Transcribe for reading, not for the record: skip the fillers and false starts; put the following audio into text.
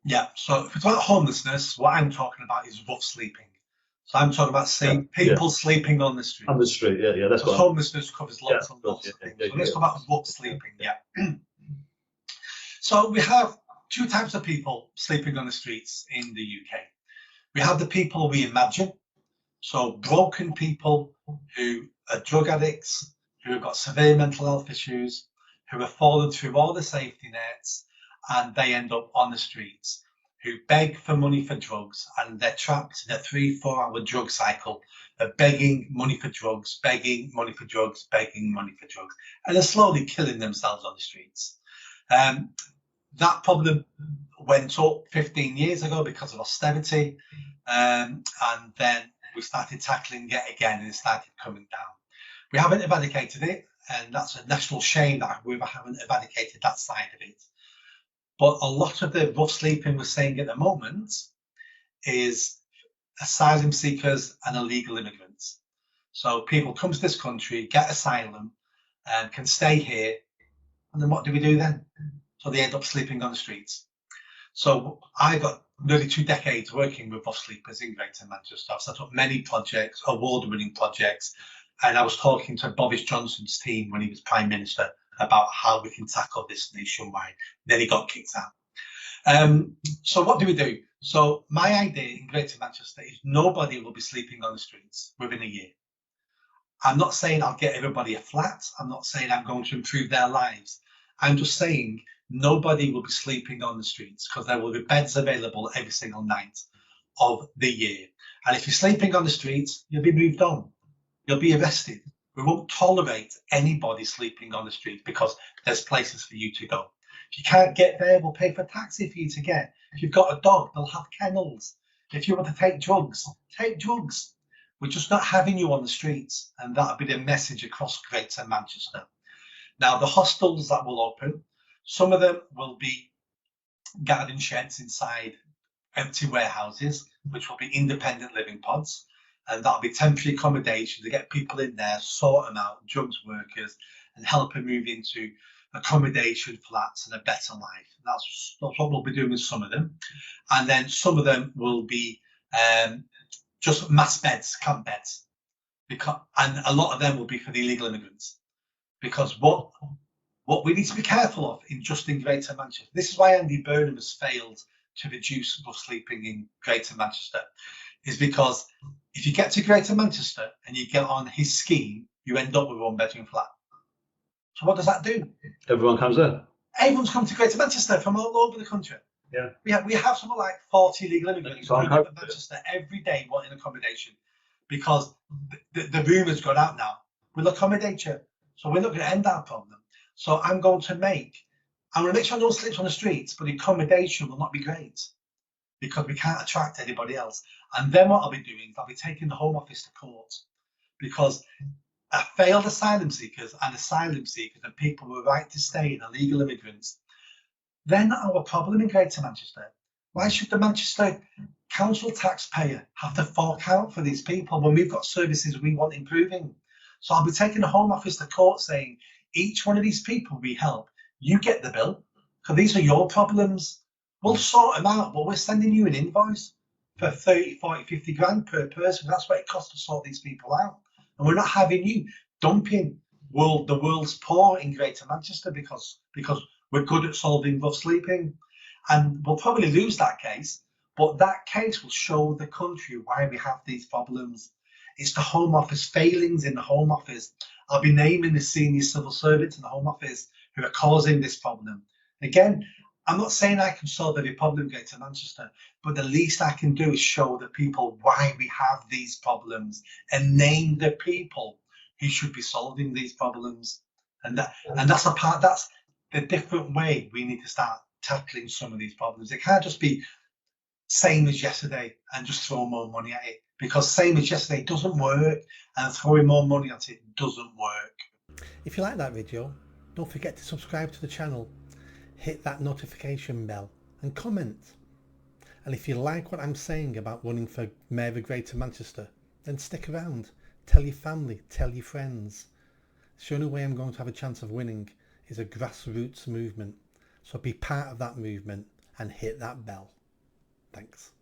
Yeah. So if we talk about homelessness, what I'm talking about is rough sleeping. So I'm talking about people sleeping on the street. On the street, yeah, that's Because what homelessness covers lots and lots of things. So let's talk about rough sleeping. Yeah. So we have two types of people sleeping on the streets in the UK. We have the people we imagine, so broken people who are drug addicts, who have got severe mental health issues, who have fallen through all the safety nets, and they end up on the streets, who beg for money for drugs, and they're trapped in a 3-4 hour drug cycle of begging money for drugs, begging money for drugs, begging money for drugs, and they're slowly killing themselves on the streets. That problem went up 15 years ago because of austerity, and then we started tackling it again and it started coming down. We haven't eradicated it, and that's a national shame that we haven't eradicated that side of it. But a lot of the rough sleeping we're seeing at the moment is asylum seekers and illegal immigrants. So people come to this country, get asylum, and can stay here, and then what do we do then? So they end up sleeping on the streets. So I got nearly 2 decades working with rough sleepers in Greater Manchester. I've set up many projects, award-winning projects, and I was talking to Boris Johnson's team when he was Prime Minister about how we can tackle this nationwide. Then he got kicked out. So what do we do? So my idea in Greater Manchester is nobody will be sleeping on the streets within a year. I'm not saying I'll get everybody a flat. I'm not saying I'm going to improve their lives. I'm just saying nobody will be sleeping on the streets because there will be beds available every single night of the year. And if you're sleeping on the streets, you'll be moved on. You'll be arrested. We won't tolerate anybody sleeping on the street because there's places for you to go. If you can't get there, we'll pay for a taxi for you to get. If you've got a dog, they'll have kennels. If you want to take drugs, take drugs. We're just not having you on the streets. And that'll be the message across Greater Manchester. Now, the hostels that will open, some of them will be garden sheds inside empty warehouses, which will be independent living pods. And that'll be temporary accommodation to get people in there, sort them out, drugs workers, and help them move into accommodation flats and a better life. That's what we'll be doing with some of them. And then some of them will be just mass beds, camp beds. And a lot of them will be for the illegal immigrants. Because what we need to be careful of in Greater Manchester, this is why Andy Burnham has failed to reduce rough sleeping in Greater Manchester, is because if you get to Greater Manchester and you get on his scheme, you end up with a 1-bedroom flat. So what does that do? Everyone comes there. Everyone's come to Greater Manchester from all over the country. Yeah. We have something like 40 illegal immigrants coming to Manchester every day wanting accommodation because the rumour's gone out now. We'll accommodate you. So we're not going to end our problem. So I'm going to make sure no one sleeps on the streets, but the accommodation will not be great because we can't attract anybody else. And then what I'll be doing is I'll be taking the Home Office to court because failed asylum seekers and people who are right to stay and illegal immigrants, they're not our problem in Greater Manchester. Why should the Manchester council taxpayer have to fork out for these people when we've got services we want improving? So I'll be taking the Home Office to court saying, each one of these people we help, you get the bill, because these are your problems. We'll sort them out, but we're sending you an invoice for 30, 40, 50 grand per person. That's what it costs to sort these people out. And we're not having you dumping the world's poor in Greater Manchester because we're good at solving rough sleeping. And we'll probably lose that case, but that case will show the country why we have these problems. It's the Home Office failings in the Home Office. I'll be naming the senior civil servants in the Home Office who are causing this problem. Again, I'm not saying I can solve every problem in Greater Manchester, but the least I can do is show the people why we have these problems and name the people who should be solving these problems. And that's the different way we need to start tackling some of these problems. It can't just be same as yesterday and just throw more money at it, because same as yesterday doesn't work, and throwing more money at it doesn't work. If you like that video, don't forget to subscribe to the channel, hit that notification bell and comment. And if you like what I'm saying about running for Mayor of Greater Manchester, then stick around, tell your family, tell your friends. The only way I'm going to have a chance of winning is a grassroots movement, so be part of that movement and hit that bell. Thanks.